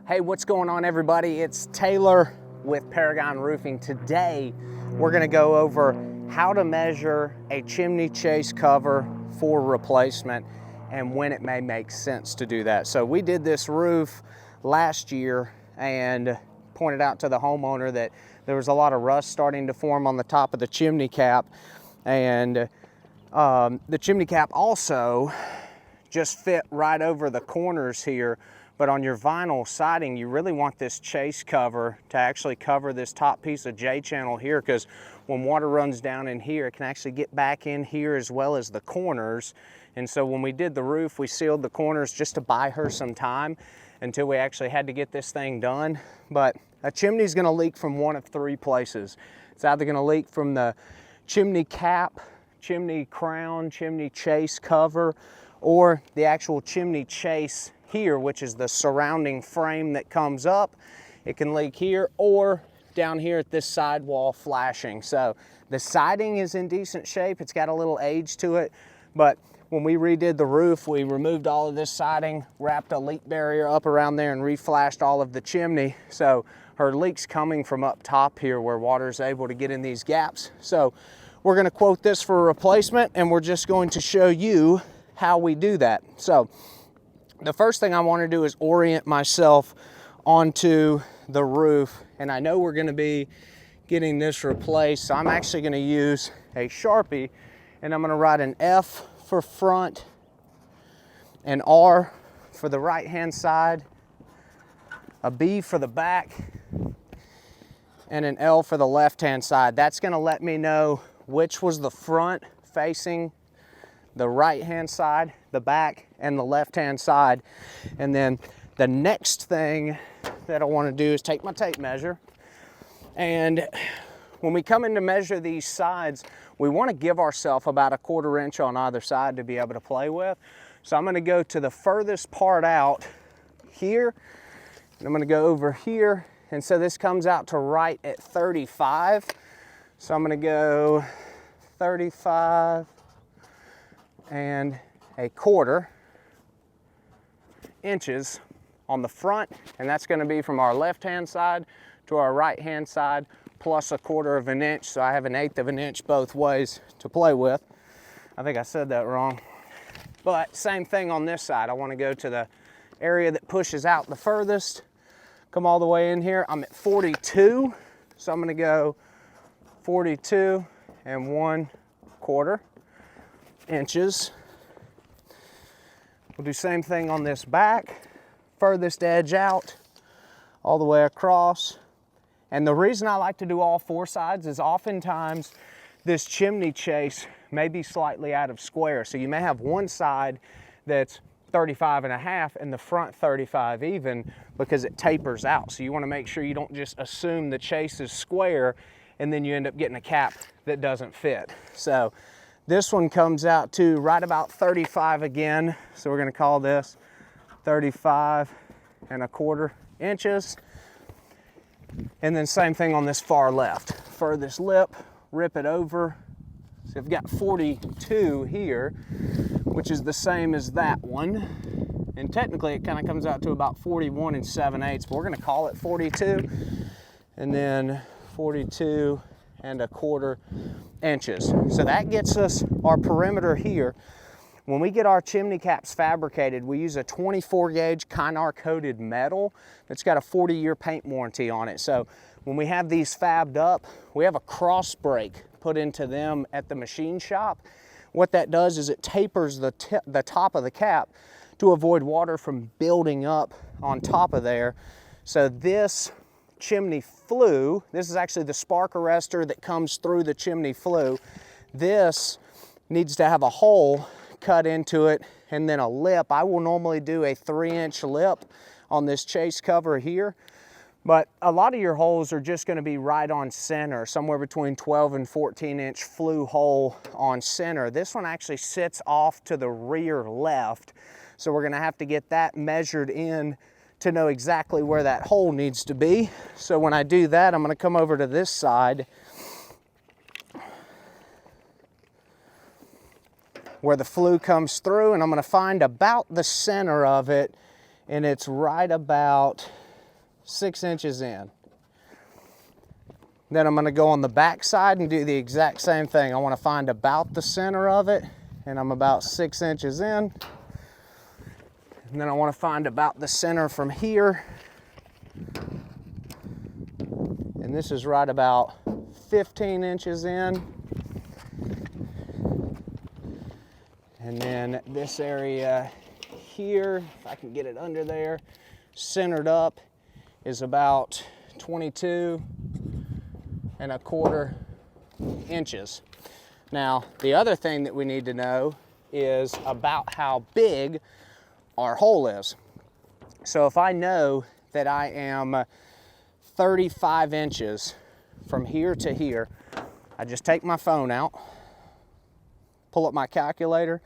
Hey, what's going on, everybody? It's Taylor with Paragon Roofing. Today, we're gonna go over how to measure a chimney chase cover for replacement and when it may make sense to do that. So we did this roof last year and pointed out to the homeowner that there was a lot of rust starting to form on the top of the chimney cap. And the chimney cap also just fit right over the corners here. But on your vinyl siding, you really want this chase cover to actually cover this top piece of J-channel here, because when water runs down in here, it can actually get back in here as well as the corners. And so when we did the roof, we sealed the corners just to buy her some time until we actually had to get this thing done. But a chimney is gonna leak from one of three places. It's either gonna leak from the chimney cap, chimney crown, chimney chase cover, or the actual chimney chase here, which is the surrounding frame that comes up. It can leak here or down here at this sidewall flashing. So the siding is in decent shape. It's got a little age to it, but when we redid the roof, we removed all of this siding, wrapped a leak barrier up around there, and reflashed all of the chimney. So her leak's coming from up top here where water is able to get in these gaps. So we're gonna quote this for a replacement, and we're just going to show you how we do that. So the first thing I want to do is orient myself onto the roof, and I know we're going to be getting this replaced, so I'm actually going to use a Sharpie, and I'm going to write an F for front, an R for the right hand side, a B for the back, and an L for the left hand side. That's going to let me know which was the front facing the right hand side, the back, and the left hand side. And then the next thing that I want to do is take my tape measure, and when we come in to measure these sides, we want to give ourselves about 1/4 inch on either side to be able to play with. So I'm going to go to the furthest part out here, and I'm going to go over here, and so this comes out to right at 35. So I'm going to go 35 and 1/4 inches on the front, and that's going to be from our left hand side to our right hand side, plus 1/4 inch. So I have 1/8 inch both ways to play with. I think I said that wrong, but same thing on this side. I want to go to the area that pushes out the furthest, come all the way in here. I'm at 42, so I'm going to go 42 and 1/4 inches. We'll do same thing on this back, furthest edge out, all the way across. And the reason I like to do all four sides is oftentimes this chimney chase may be slightly out of square. So you may have one side that's 35.5 and the front 35 even, because it tapers out. So you want to make sure you don't just assume the chase is square and then you end up getting a cap that doesn't fit. So this one comes out to right about 35 again. So we're going to call this 35 and 1/4 inches. And then same thing on this far left. Furthest lip, rip it over. So I've got 42 here, which is the same as that one. And technically it kind of comes out to about 41 7/8, but we're going to call it 42. And then 42 and 1/4 inches. So that gets us our perimeter here. When we get our chimney caps fabricated, we use a 24 gauge Kynar coated metal that's got a 40-year paint warranty on it. So when we have these fabbed up, we have a cross break put into them at the machine shop. What that does is it tapers the top of the cap to avoid water from building up on top of there. So this chimney flue, this is actually the spark arrestor that comes through the chimney flue. This needs to have a hole cut into it and then a lip. I will normally do a 3-inch lip on this chase cover here, but a lot of your holes are just going to be right on center, somewhere between 12 and 14-inch flue hole on center. This one actually sits off to the rear left, so we're going to have to get that measured in to know exactly where that hole needs to be. So when I do that, I'm going to come over to this side where the flue comes through, and I'm going to find about the center of it, and it's right about 6 inches in. Then I'm going to go on the back side and do the exact same thing. I want to find about the center of it, and I'm about 6 inches in. And then I want to find about the center from here. And this is right about 15 inches in. And then this area here, if I can get it under there, centered up, is about 22.25 inches. Now, the other thing that we need to know is about how big our hole is. So if I know that I am 35 inches from here to here, I just take my phone out, pull up my calculator,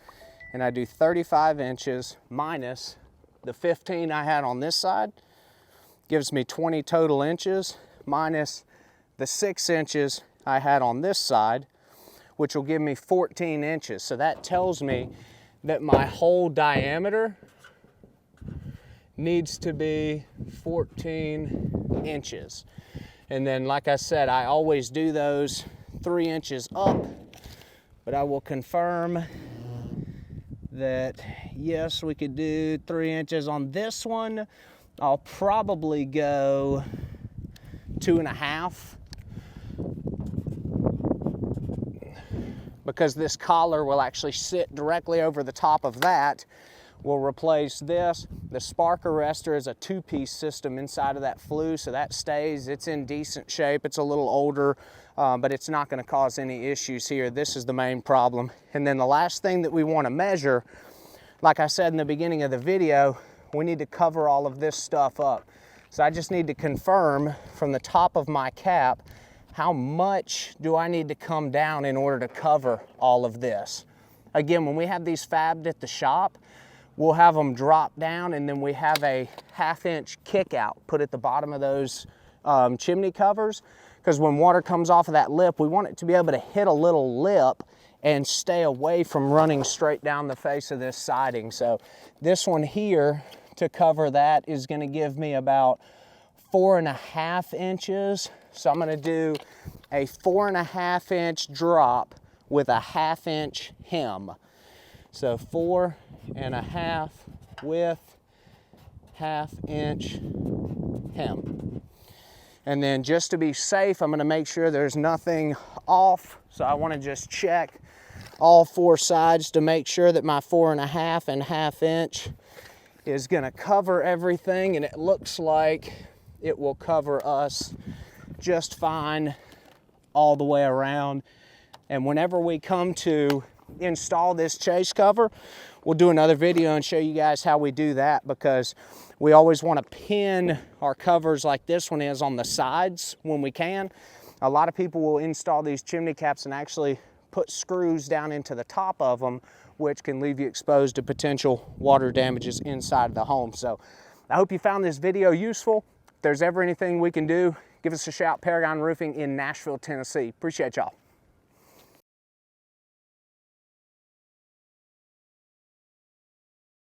and I do 35 inches minus the 15 I had on this side, gives me 20 total inches, minus the 6 inches I had on this side, which will give me 14 inches. So that tells me that my hole diameter needs to be 14 inches. And then, like I said, I always do those 3 inches up, but I will confirm that yes, we could do 3 inches on this one. I'll probably go 2.5, because this collar will actually sit directly over the top of that. We'll replace this. The spark arrestor is a 2-piece system inside of that flue, so that stays. It's in decent shape. It's a little older, but it's not going to cause any issues here. This is the main problem. And then the last thing that we want to measure, like I said in the beginning of the video, we need to cover all of this stuff up. So I just need to confirm from the top of my cap, how much do I need to come down in order to cover all of this? Again, when we have these fabbed at the shop, we'll have them drop down, and then we have a 1/2 inch kick out put at the bottom of those chimney covers, because when water comes off of that lip, we want it to be able to hit a little lip and stay away from running straight down the face of this siding. So this one here, to cover that, is going to give me about 4.5 inches. So I'm going to do a 4.5 inch drop with a 1/2 inch hem. So 4.5 with 1/2 inch hem. And then just to be safe, I'm going to make sure there's nothing off. So I want to just check all 4 sides to make sure that my 4.5 and 1/2 inch is going to cover everything, and it looks like it will cover us just fine all the way around. And whenever we come to install this chase cover, we'll do another video and show you guys how we do that, because we always want to pin our covers like this one is on the sides when we can. A lot of people will install these chimney caps and actually put screws down into the top of them, which can leave you exposed to potential water damages inside of the home. So I hope you found this video useful. If there's ever anything we can do, give us a shout. Paragon Roofing in Nashville, Tennessee. Appreciate y'all.